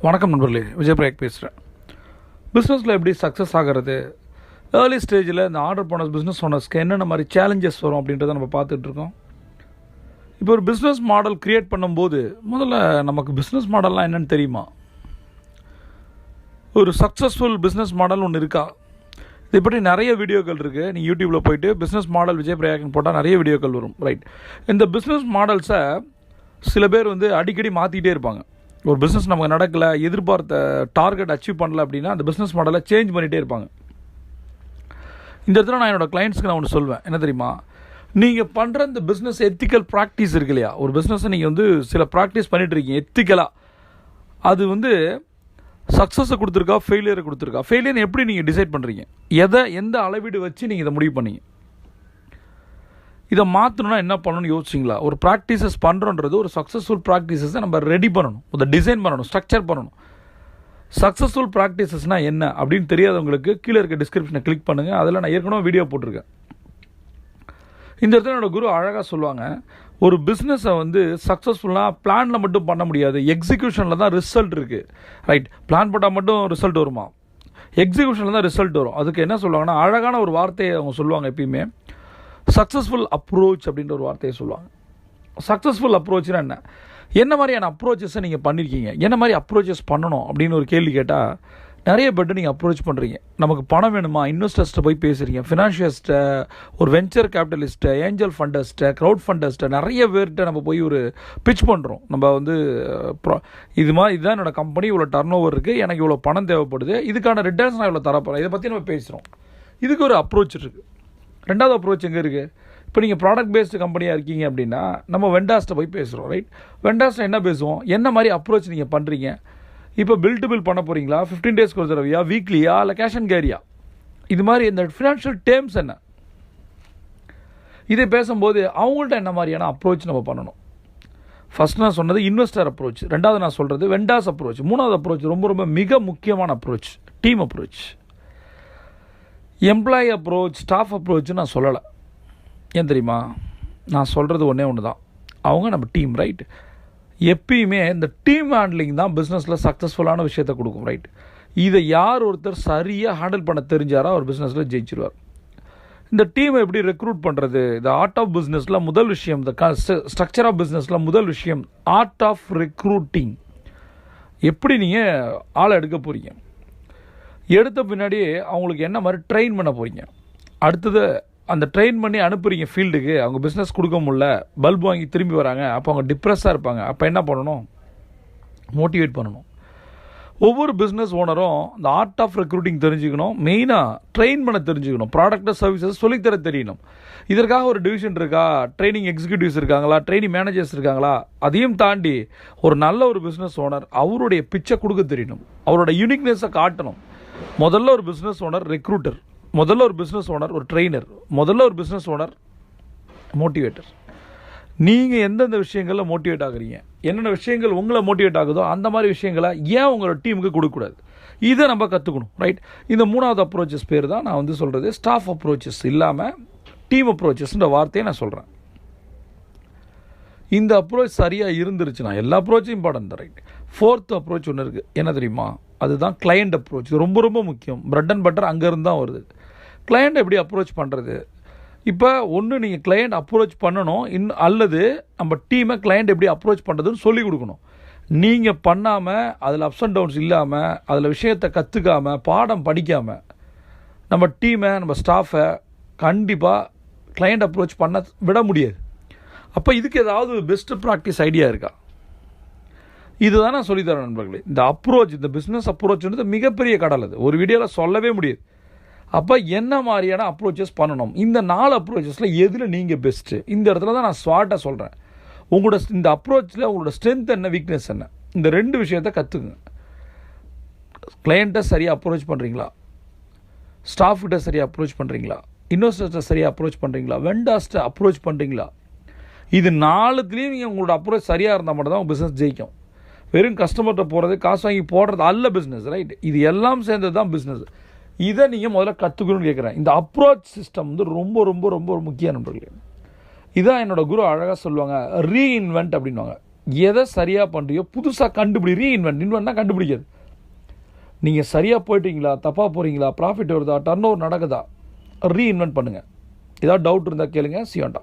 வணக்கம் நண்பர்களே, விஜயபிரயாக் பேசுகிறேன். பிஸ்னஸில் எப்படி சக்ஸஸ் ஆகிறது, ஏர்லி ஸ்டேஜில் இந்த ஆர்டர் பண்ண பிஸ்னஸ் ஓனர்ஸ்க்கு என்னென்ன மாதிரி சேலஞ்சஸ் வரும் அப்படின்றத நம்ம பார்த்துட்ருக்கோம். இப்போ ஒரு பிஸ்னஸ் மாடல் க்ரியேட் பண்ணும்போது முதல்ல நமக்கு பிஸ்னஸ் மாடல்லாம் என்னென்னு தெரியுமா? ஒரு சக்ஸஸ்ஃபுல் பிஸ்னஸ் மாடல் ஒன்று இருக்கா? இதை பற்றி நிறைய வீடியோக்கள் இருக்குது. நீங்கள் யூடியூப்பில் போய்ட்டு பிஸ்னஸ் மாடல் விஜயபிரயாக்னு போட்டால் நிறைய வீடியோக்கள் வரும். ரைட், இந்த பிஸ்னஸ் மாடல்ஸை சில பேர் அடிக்கடி மாற்றிக்கிட்டே இருப்பாங்க. ஒரு பிஸ்னஸ் நமக்கு நடக்கலை, எதிர்பார்த்த டார்கெட் அச்சீவ் பண்ணல அப்படின்னா அந்த பிஸ்னஸ் மாடலை சேஞ்ச் பண்ணிகிட்டே இருப்பாங்க. இந்த இடத்துல நான் என்னோடய கிளைண்ட்ஸ்க்கு நான் ஒன்று சொல்வேன், என்ன தெரியுமா? நீங்கள் பண்ணுற இந்த பிஸ்னஸ் எத்திக்கல் ப்ராக்டிஸ் இருக்கு இல்லையா? ஒரு பிஸ்னஸை நீங்கள் சில ப்ராக்டிஸ் பண்ணிகிட்டு இருக்கீங்க எத்திக்கலாக, அது சக்ஸஸை கொடுத்துருக்கா, ஃபெயிலியரை கொடுத்துருக்கா? ஃபெயிலியர் எப்படி நீங்கள் டிசைட் பண்ணுறீங்க? எந்த அளவீடு வச்சு நீங்கள் இதை முடிவு பண்ணீங்க? இதை மாற்றணுன்னா என்ன பண்ணணும்னு யோசிச்சிங்களா? ஒரு ப்ராக்டிசஸ் பண்ணுறோன்றது ஒரு சக்ஸஸ்ஃபுல் ப்ராக்டிசஸை நம்ம ரெடி பண்ணணும், அதை டிசைன் பண்ணணும், ஸ்ட்ரக்சர் பண்ணணும். சக்ஸஸ்ஃபுல் ப்ராக்டிசஸ்னால் என்ன அப்படின்னு தெரியாதவங்களுக்கு கீழே இருக்க டிஸ்கிரிப்ஷனை கிளிக் பண்ணுங்கள். அதில் நான் ஏற்கனவே வீடியோ போட்டிருக்கேன். இந்த இடத்துல என்னோடய குரு அழகாக சொல்லுவாங்க, ஒரு பிஸ்னஸை சக்ஸஸ்ஃபுல்லாக பிளானில் மட்டும் பண்ண முடியாது, எக்ஸிக்யூஷனில் தான் ரிசல்ட் இருக்குது. ரைட், பிளான் போட்டால் மட்டும் ரிசல்ட் வருமா? எக்ஸிக்யூஷனில் தான் ரிசல்ட் வரும். அதுக்கு என்ன சொல்லுவாங்கன்னா, அழகான ஒரு வார்த்தையை அவங்க சொல்லுவாங்க எப்பயுமே, சக்ஸஸ்ஃபுல் அப்ரோச் அப்படின்ற ஒரு வார்த்தையை சொல்லுவாங்க. சக்ஸஸ்ஃபுல் அப்ரோச்னா என்ன மாதிரியான அப்ரோச்சஸை நீங்கள் பண்ணியிருக்கீங்க, என்ன மாதிரி அப்ரோச்சஸ் பண்ணணும் அப்படின்னு ஒரு கேள்வி கேட்டால் நிறைய பேர்ட்டு நீங்கள் அப்ரோச் பண்ணுறீங்க. நமக்கு பணம் வேணுமா, இன்வெஸ்டர்ஸ்ட்டை போய் பேசுகிறீங்க, ஃபினான்ஷியல்ஸ்ட்டை, ஒரு வெஞ்சர் கேபிட்டலிஸ்ட்டை, ஏஞ்சல் ஃபண்டர்ஸ்ட்டை, க்ரௌட் ஃபண்டர்ஸ்ட்டை, நிறைய பேர்கிட்ட நம்ம போய் ஒரு பிச் பண்ணுறோம். நம்ம இதுதான் என்னோடய கம்பெனி, இவ்வளோ டர்ன் ஓவர் இருக்குது, எனக்கு இவ்வளோ பணம் தேவைப்படுது, இதுக்கான ரிட்டர்ன்ஸ் நான் இவ்வளோ தரப்போகிறேன், இதை பற்றி நம்ம பேசுகிறோம். இதுக்கு ஒரு அப்ரோச் இருக்குது. ரெண்டாவது அப்ரோச் எங்கே இருக்குது? இப்போ நீங்கள் ப்ராடக்ட் பேஸ்டு கம்பெனியாக இருக்கீங்க அப்படின்னா நம்ம வெண்டாஸ்ட்டை போய் பேசுகிறோம். ரைட், வெண்டாஸ்ட்டை என்ன பேசுவோம், என்ன மாதிரி அப்ரோச் நீங்கள் பண்ணுறீங்க? இப்போ பில் டு பில் பண்ண போகிறீங்களா, 15 டேஸ்க்கு ஒரு தடவையா, வீக்லியா, இல்லை கேஷ் அண்ட் கேரியா? இது மாதிரி இந்த ஃபினான்ஷியல் டேர்ம்ஸ் என்ன? இதை பேசும்போது அவங்கள்ட்ட என்ன மாதிரியான அப்ரோச் நம்ம பண்ணணும்? ஃபஸ்ட் நான் சொன்னது இன்வெஸ்டர் அப்ரோச், ரெண்டாவது நான் சொல்கிறது வெண்டாஸ் அப்ரோச், மூணாவது அப்ரோச் ரொம்ப ரொம்ப மிக முக்கியமான approach, team approach. Employee approach, staff approach நான் சொல்லலை. ஏன் தெரியுமா? நான் சொல்கிறது ஒன்று தான், அவங்க நம்ம டீம். ரைட், எப்பயுமே இந்த டீம் ஹேண்ட்லிங் தான் பிஸ்னஸில் சக்ஸஸ்ஃபுல்லான விஷயத்தை கொடுக்கும். ரைட், இதை யார் ஒருத்தர் சரியாக ஹேண்டில் பண்ண தெரிஞ்சாரோ அவர் பிஸ்னஸில் ஜெயிச்சிருவார். இந்த டீமை எப்படி ரெக்ரூட் பண்ணுறது, இந்த ஆர்ட் ஆஃப் பிஸ்னஸில் முதல் விஷயம், இந்த ஸ்ட்ரக்சர் ஆஃப் பிஸ்னஸில் முதல் விஷயம் ஆர்ட் ஆஃப் ரெக்ரூட்டிங். எப்படி நீங்கள் ஆளை எடுக்க போகிறீங்க, எடுத்த பின்னாடியே அவங்களுக்கு என்ன மாதிரி ட்ரெயின் பண்ண போகிறீங்க, அடுத்தது அந்த ட்ரெயின் பண்ணி அனுப்புகிறீங்க ஃபீல்டுக்கு, அவங்க பிஸ்னஸ் கொடுக்க முடியல, பல்ப் வாங்கி திரும்பி வராங்க, அப்போ அவங்க டிப்ரெஸ்ஸாக இருப்பாங்க. அப்போ என்ன பண்ணணும்? மோட்டிவேட் பண்ணணும். ஒவ்வொரு பிஸ்னஸ் ஓனரும் இந்த ஆர்ட் ஆஃப் ரெக்ரூட்டிங் தெரிஞ்சுக்கணும், மெயினாக ட்ரெயின் பண்ண தெரிஞ்சுக்கணும், ப்ராடக்ட் சர்வீசஸ் சொல்லித்தர தெரியணும். இதற்காக ஒரு டிவிஷன் இருக்கா, ட்ரைனிங் எக்ஸிக்யூட்டிவ்ஸ் இருக்காங்களா, ட்ரைனிங் மேனேஜர்ஸ் இருக்காங்களா? அதையும் தாண்டி ஒரு நல்ல ஒரு பிஸ்னஸ் ஓனர் அவருடைய பிச்சை கொடுக்க தெரியணும், அவரோட யூனிக்னஸை காட்டணும். முதல்ல ஒரு பிஸ்னஸ் ஓனர் ரெக்ரூட்டர், முதல்ல ஒரு பிஸ்னஸ் ஓனர் ஒரு ட்ரெயினர், முதல்ல ஒரு பிஸ்னஸ் ஓனர் மோட்டிவேட்டர். நீங்கள் எந்தெந்த விஷயங்களில் மோட்டிவேட் ஆகுறீங்க, என்னென்ன விஷயங்கள் உங்களை மோட்டிவேட் ஆகுதோ அந்த மாதிரி விஷயங்களை ஏன் உங்களோட டீமுக்கு கொடுக்கக்கூடாது? இதை நம்ம கற்றுக்கணும். ரைட், இந்த மூணாவது அப்ரோச்சஸ் பேர் தான் நான் சொல்கிறது ஸ்டாஃப் அப்ரோச்சஸ் இல்லாமல் டீம் அப்ரோச்சஸ்ன்ற வார்த்தையை நான் சொல்கிறேன். இந்த அப்ரோச் சரியாக இருந்துருச்சுன்னா எல்லா அப்ரோச்சும் இம்பார்ட்டன்ட் தான். ரைட், ஃபோர்த் அப்ரோச் ஒன்று இருக்குது, என்ன தெரியுமா? அதுதான் கிளையண்ட் அப்ரோச். ரொம்ப ரொம்ப முக்கியம், பிரெட் அண்ட் பட்டர் அங்கேருந்து தான் வருது. கிளையண்ட் எப்படி அப்ரோச் பண்ணுறது? இப்போ ஒன்று நீங்கள் கிளையண்ட் அப்ரோச் பண்ணணும், அல்லது நம்ம டீமை கிளையண்ட் எப்படி அப்ரோச் பண்ணுறதுன்னு சொல்லிக் கொடுக்கணும். நீங்கள் பண்ணாமல், அதில் அப்ஸ் அண்ட் டவுன்ஸ் இல்லாமல், அதில் விஷயத்தை கற்றுக்காமல், பாடம் படிக்காமல் நம்ம டீமை, நம்ம ஸ்டாஃபை கண்டிப்பாக கிளையண்ட் அப்ரோச் பண்ண விட முடியாது. அப்போ இதுக்கு ஏதாவது பெஸ்ட்டு ப்ராக்டிஸ் ஐடியா இருக்கா? இதுதான் நான் சொல்லித்தரேன் நண்பர்களே. இந்த அப்ரோச், இந்த பிஸ்னஸ் அப்ரோச்ன்றது மிகப்பெரிய கடல், அது ஒரு வீடியோவில் சொல்லவே முடியாது. அப்போ என்ன மாதிரியான அப்ரோச்சஸ் பண்ணணும், இந்த 4 அப்ரோச்சஸில் எதில் நீங்கள் பெஸ்ட்டு? இந்த இடத்துல தான் நான் ஸ்வாட்டாக சொல்கிறேன். உங்களோட இந்த அப்ரோச்சில் உங்களோட ஸ்ட்ரென்த் என்ன, வீக்னஸ் என்ன, இந்த 2 விஷயத்தை கற்றுக்குங்க. கிளையண்ட்டை சரியாக அப்ரோச் பண்ணுறீங்களா, ஸ்டாஃப்கிட்ட சரியாக அப்ரோச் பண்ணுறீங்களா, இன்வெஸ்டர்ஸ்ட்டை சரியாக அப்ரோச் பண்ணுறீங்களா, வெண்டார்ஸ்ட்டை அப்ரோச் பண்ணுறீங்களா? இது 4த்துலேயும் நீங்கள் உங்களோட அப்ரோச் சரியாக இருந்தால் மட்டும் தான் உங்கள் பிஸ்னஸ் ஜெயிக்கும். வெறும் கஸ்டமர்கிட்ட போகிறது, காசு வாங்கி போடுறது அல்ல பிஸ்னஸ். ரைட், இது எல்லாம் சேர்ந்தது தான் பிஸ்னஸ். இதை நீங்கள் முதல்ல கற்றுக்கணும்னு கேட்குறேன். இந்த அப்ரோச் சிஸ்டம் ரொம்ப ரொம்ப ரொம்ப முக்கிய நண்பர்களே. இதான் என்னோட குரு அழகாக சொல்லுவாங்க, ரீஇன்வென்ட் அப்படின்வாங்க. எதை சரியாக பண்ணுறியோ புதுசாக கண்டுபிடி. இன்வென்ட்னா கண்டுபிடிக்காது. நீங்கள் சரியாக போயிட்டீங்களா, தப்பாக போகிறீங்களா, ப்ராஃபிட் வருதா, டர்ன் ஓவர் நடக்குதா, ரீஇன்வென்ட் பண்ணுங்கள். ஏதாவது டவுட் இருந்தால் கேளுங்க. சியோண்டா.